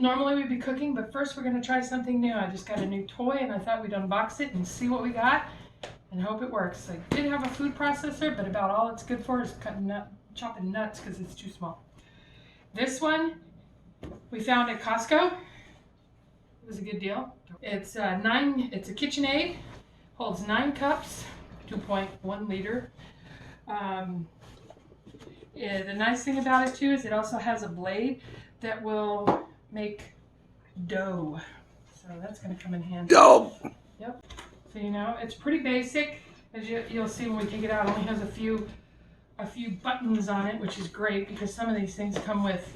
normally we'd be cooking, but first we're going to try something new. I just got a new toy and I thought we'd unbox it and see what we got and hope it works. I did have a food processor, but about all it's good for is chopping nuts because it's too small. This one we found at Costco. It was a good deal. It's a Kitchenaid, holds 9 cups, 2.1 liter. The nice thing about it too is it also has a blade that will make dough. So that's going to come in handy. Dough! Yep. So you know, it's pretty basic. As you'll see when we take it out, it only has a few buttons on it, which is great because some of these things come with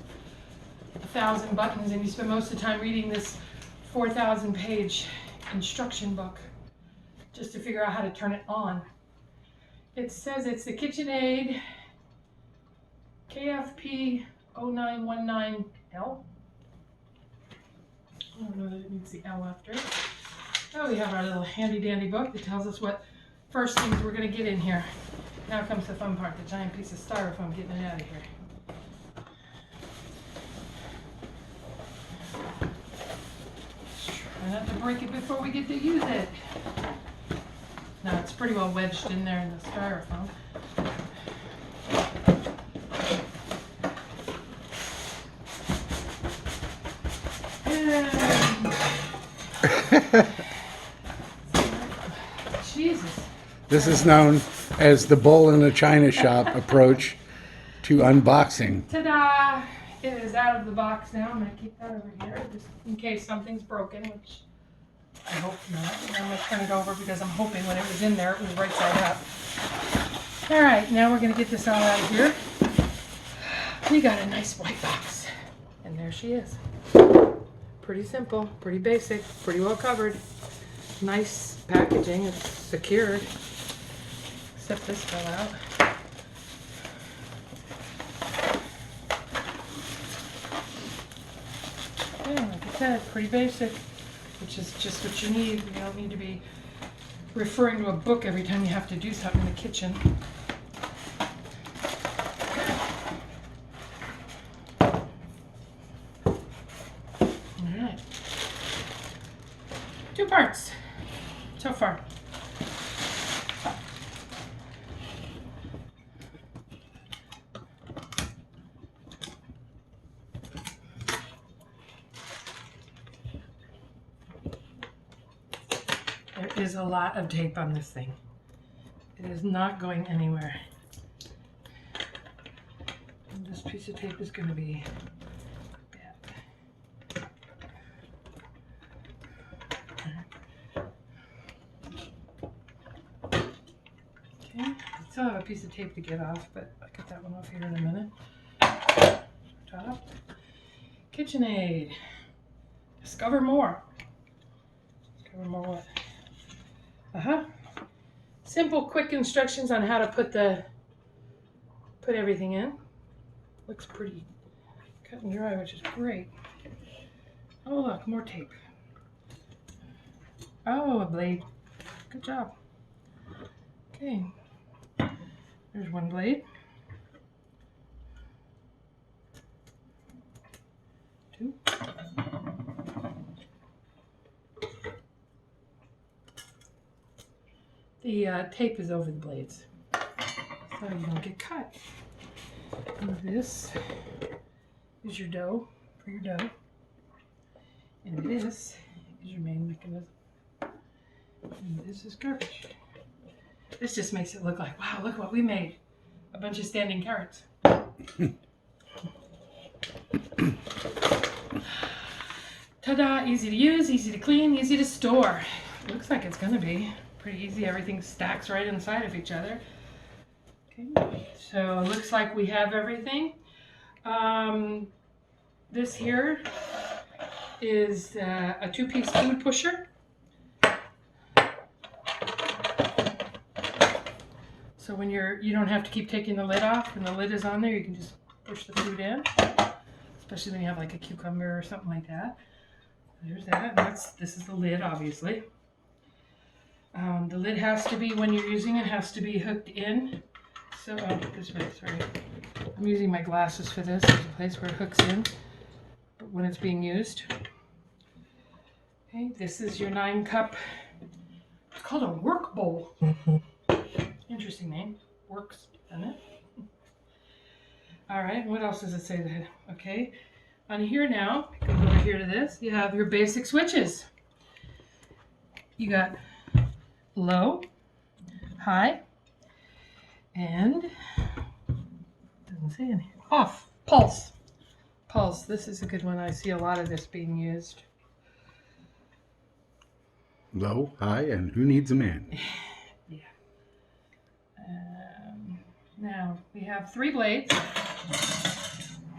1,000 buttons and you spend most of the time reading this 4,000 page instruction book just to figure out how to turn it on. It says it's the Kitchenaid KFP 0919L. I don't know that it needs the L after it. Oh, we have our little handy dandy book that tells us what first things we're going to get in here. Now comes the fun part, the giant piece of styrofoam getting it out of here. Try not to break it before we get to use it. Now it's pretty well wedged in there in the styrofoam. Jesus. This is known as the bull in a china shop approach to unboxing. Ta-da! It is out of the box now. I'm going to keep that over here just in case something's broken, which I hope not. And I'm going to turn it over because I'm hoping when it was in there it was right side up. Alright, now we're going to get this all out of here. We got a nice white box. And there she is. Pretty simple, pretty basic, pretty well covered. Nice packaging, it's secured. Except this fell out. Yeah, like I said, pretty basic, which is just what you need. You don't need to be referring to a book every time you have to do something in the kitchen. Alright. 2 parts so far. There is a lot of tape on this thing. It is not going anywhere. And this piece of tape is going to be bad. Okay, I still have a piece of tape to get off, but I'll get that one off here in a minute. Top. Kitchenaid. Discover more. Discover more what? Simple, quick instructions on how to put everything in. Looks pretty cut and dry, which is great. Oh look, more tape. Oh, a blade. Good job. Okay. There's one blade. 2. The tape is over the blades, so you don't get cut. And this is your dough, for your dough. And this is your main mechanism. And this is garbage. This just makes it look like, wow, look what we made. A bunch of standing carrots. Ta-da! Easy to use, easy to clean, easy to store. Looks like it's gonna be pretty easy. Everything stacks right inside of each other. Okay, so it looks like we have everything. This here is a 2-piece food pusher. So when you don't have to keep taking the lid off. When the lid is on there, you can just push the food in. Especially when you have like a cucumber or something like that. There's that. And this is the lid, obviously. The lid has to be, when you're using it, has to be hooked in. So, this way, sorry. I'm using my glasses for this. There's a place where it hooks in. But when it's being used. Okay, this is your 9-cup. It's called a work bowl. Interesting name. Works, doesn't it? All right, what else does it say there? Okay, on here now, it goes over here to this, you have your basic switches. You got low, high, and doesn't say anything. Off, pulse. Pulse, this is a good one. I see a lot of this being used. Low, high, and who needs a man? Yeah. Now, we have 3 blades.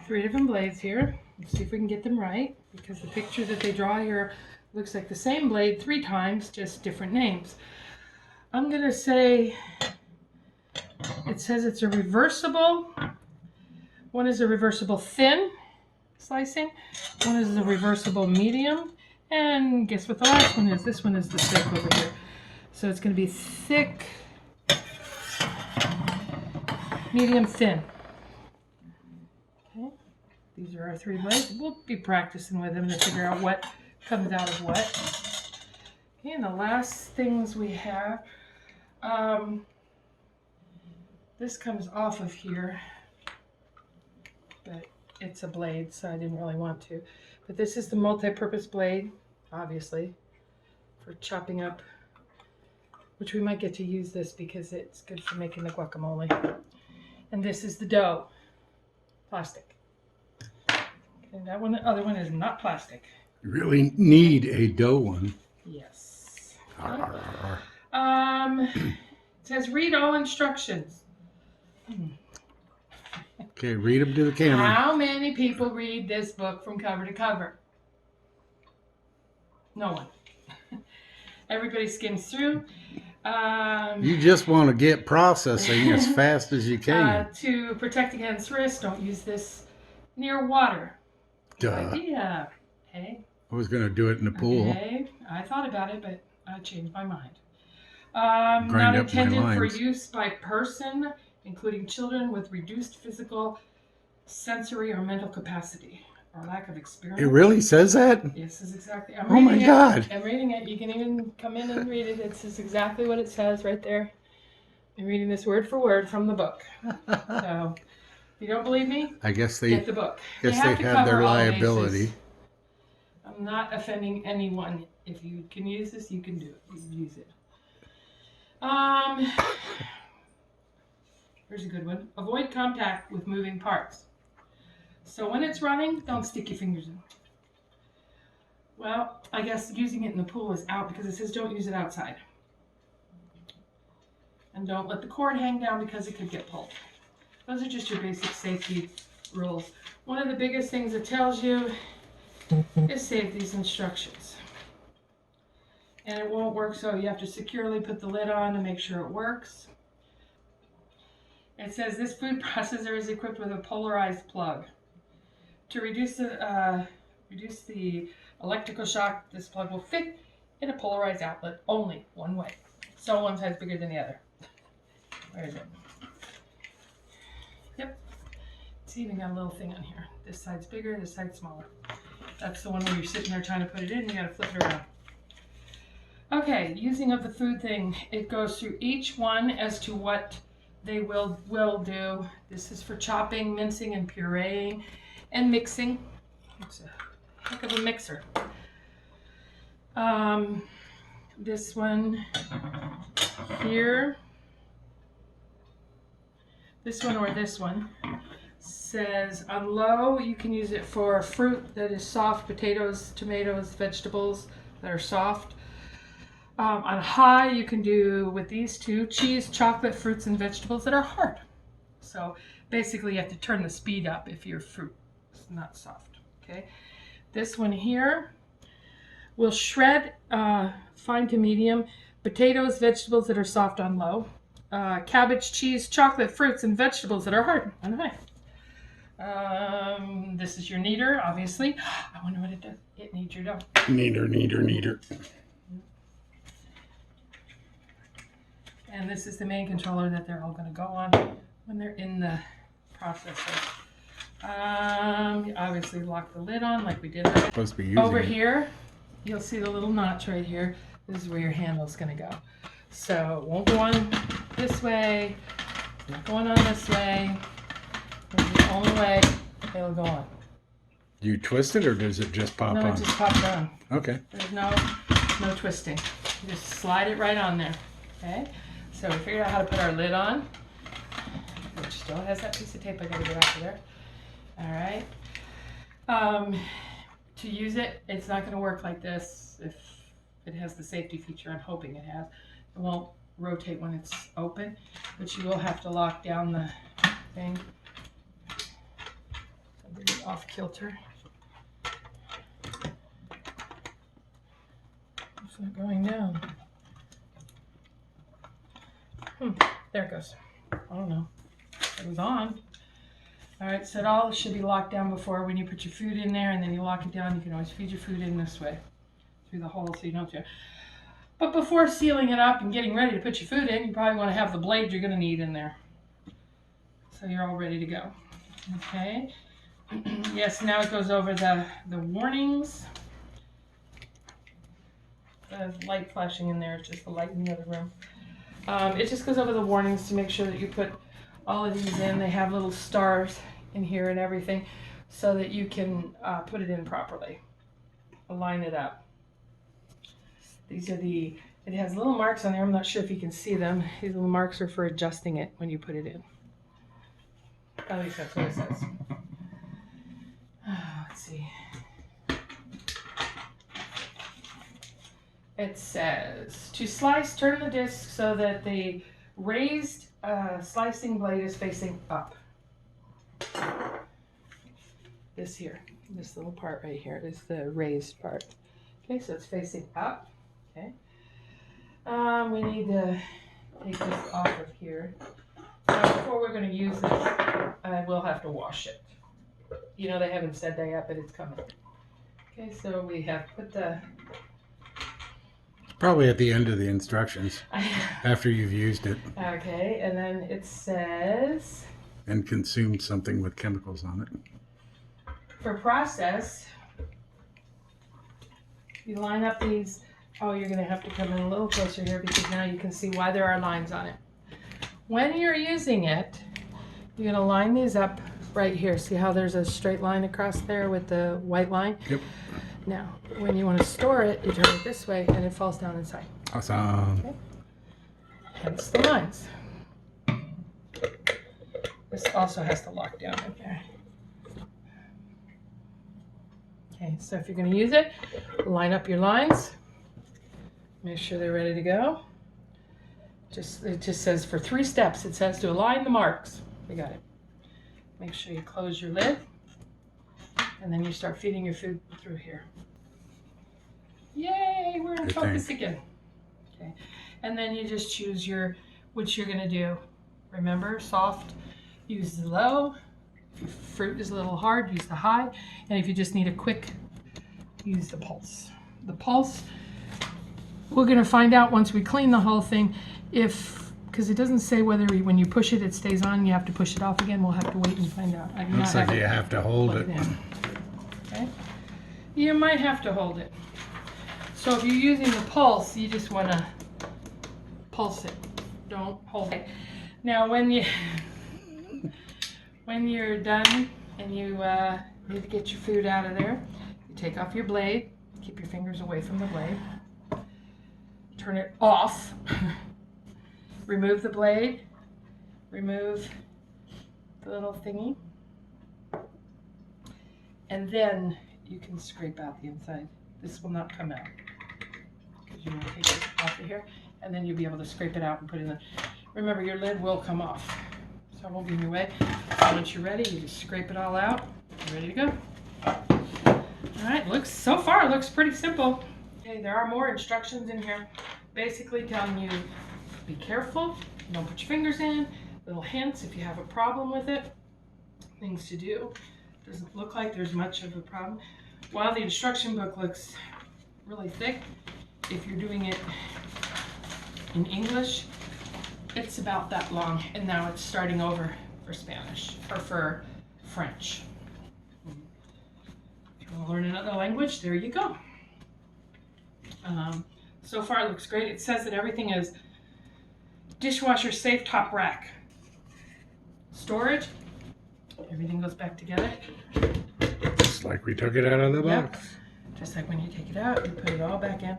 3 different blades here. Let's see if we can get them right, because the picture that they draw here looks like the same blade 3 times, just different names. I'm going to say, it says it's a reversible. One is a reversible thin slicing. One is a reversible medium. And guess what the last one is? This one is the thick over here. So it's going to be thick, medium, thin. Okay. These are our 3 blades. We'll be practicing with them to figure out what comes out of what. Okay, and the last things we have, this comes off of here, but it's a blade, so I didn't really want to. But this is the multi-purpose blade, obviously, for chopping up, which we might get to use this because it's good for making the guacamole. And this is the dough, plastic. Okay, that one, the other one is not plastic. You really need a dough one. Yes. Arr. It says read all instructions. Okay, read them to the camera. How many people read this book from cover to cover? No one. Everybody skims through. You just want to get processing as fast as you can. To protect against risk, don't use this near water. Good Duh. idea. Okay. I was going to do it in the pool. Okay. I thought about it, but I changed my mind. Grind Not up my intended for lines. use by person, including children with reduced physical, sensory, or mental capacity, or lack of experience. It really says that? Yes, this is exactly. Oh my God. I'm reading it. You can even come in and read it. It's just exactly what it says right there. I'm reading this word for word from the book. So, if you don't believe me, I guess they get the book. guess they have to have cover their all liability. bases. I'm not offending anyone. If you can use this, you can do it. You can use it. Here's a good one. Avoid contact with moving parts. So when it's running, don't stick your fingers in. Well, I guess using it in the pool is out because it says don't use it outside. And don't let the cord hang down because it could get pulled. Those are just your basic safety rules. One of the biggest things it tells you is save these instructions. And it won't work, so you have to securely put the lid on to make sure it works. It says this food processor is equipped with a polarized plug. To reduce the electrical shock, this plug will fit in a polarized outlet only one way. So one side's bigger than the other. Where is it? Yep. It's even got a little thing on here. This side's bigger, this side's smaller. That's the one where you're sitting there trying to put it in, you gotta flip it around. Okay, using of the food thing, it goes through each one as to what they will do. This is for chopping, mincing, and pureeing, and mixing. It's a heck of a mixer. This one here, this one or this one, says on low you can use it for fruit that is soft, potatoes, tomatoes, vegetables that are soft. On high you can do with these two, cheese, chocolate, fruits, and vegetables that are hard. So basically you have to turn the speed up if your fruit is not soft. Okay, this one here will shred fine to medium potatoes, vegetables that are soft on low, cabbage, cheese, chocolate, fruits, and vegetables that are hard on high. This is your kneader, obviously. I wonder what it does. It kneads your dough. Kneader. And this is the main controller that they're all going to go on when they're in the processor. Obviously lock the lid on like we did that. Supposed to be using Over it. here, you'll see the little notch right here. This is where your handle's gonna go. So it won't go on this way, it's not going on this way. This is the only way it'll go on. Do you twist it or does it just pop No, on? it just pops on. Okay. There's no twisting. You just slide it right on there. Okay? So we figured out how to put our lid on, which still has that piece of tape I gotta get off of there. Alright. To use it, it's not gonna work like this if it has the safety feature. I'm hoping it has. It won't rotate when it's open, but you will have to lock down the thing. So bring it off kilter. It's not going down. There it goes. I don't know. It was on. Alright, so it all should be locked down before when you put your food in there, and then you lock it down. You can always feed your food in this way through the hole so you don't have to. But before sealing it up and getting ready to put your food in, you probably want to have the blade you're going to need in there. So you're all ready to go. Okay. Yes, now it goes over the warnings. The light flashing in there is just the light in the other room. It just goes over the warnings to make sure that you put all of these in. They have little stars in here and everything so that you can put it in properly. Align it up. These are it has little marks on there. I'm not sure if you can see them. These little marks are for adjusting it when you put it in. At least that's what it says. Let's see. It says, to slice, turn the disc so that the raised slicing blade is facing up. This here, this little part right here is the raised part. Okay, so it's facing up. Okay. We need to take this off of here. Now, before we're going to use this, I will have to wash it. You know, they haven't said that yet, but it's coming. Okay, so we have put the... Probably at the end of the instructions, after you've used it. Okay, and then it says... And consumed something with chemicals on it. For process, you line up these... Oh, you're going to have to come in a little closer here because now you can see why there are lines on it. When you're using it, you're going to line these up right here. See how there's a straight line across there with the white line? Yep. Now, when you want to store it, you turn it this way and it falls down inside. Awesome. Okay. Hence the lines. This also has to lock down in there. Okay, so if you're going to use it, line up your lines. Make sure they're ready to go. It just says for 3 steps, it says to align the marks. We got it. Make sure you close your lid. And then you start feeding your food through here. Yay, we're in focus again. Okay, and then you just choose which you're gonna do. Remember, soft, use the low. If your fruit is a little hard, use the high. And if you just need a quick, use the pulse. The pulse, we're gonna find out once we clean the whole thing, because it doesn't say whether when you push it, it stays on, you have to push it off again. We'll have to wait and find out. Looks like you have to hold it. Okay, you might have to hold it. So if you're using the pulse, you just want to pulse it. Don't hold it. Now when you're done and you need to get your food out of there, you take off your blade. Keep your fingers away from the blade. Turn it off. Remove the blade. Remove the little thingy. And then you can scrape out the inside. This will not come out because you want to take it off of here, and then you'll be able to scrape it out and put it in. Remember, your lid will come off, so it won't be in your way. Once you're ready, you just scrape it all out. You're ready to go. All right, so far it looks pretty simple. Okay, there are more instructions in here, basically telling you be careful, don't put your fingers in. Little hints if you have a problem with it. Things to do. Doesn't look like there's much of a problem. While the instruction book looks really thick, if you're doing it in English, it's about that long, and now it's starting over for Spanish or for French. If you want to learn another language, there you go. So far it looks great. It says that everything is dishwasher safe top rack. Storage, everything goes back together. Just like we took it out of the Yep. box. Just like when you take it out, you put it all back in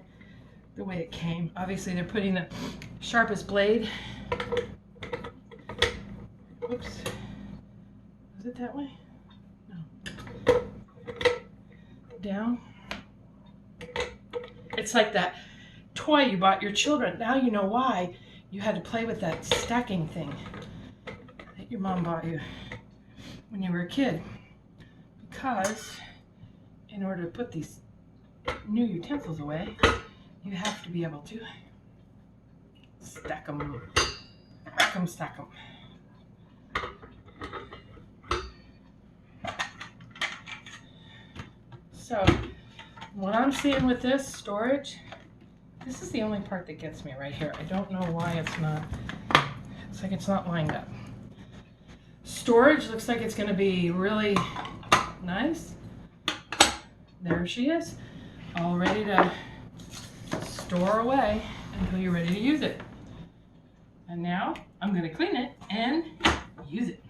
the way it came. Obviously they're putting the sharpest blade. Whoops. Was it that way? No. Down. It's like that toy you bought your children. Now you know why you had to play with that stacking thing that your mom bought you when you were a kid. Because in order to put these new utensils away, you have to be able to stack them, rack them, stack them. So what I'm seeing with this storage, this is the only part that gets me right here. I don't know why it's not, it's like it's not lined up. Storage looks like it's going to be really nice. There she is, all ready to store away until you're ready to use it. And now I'm going to clean it and use it.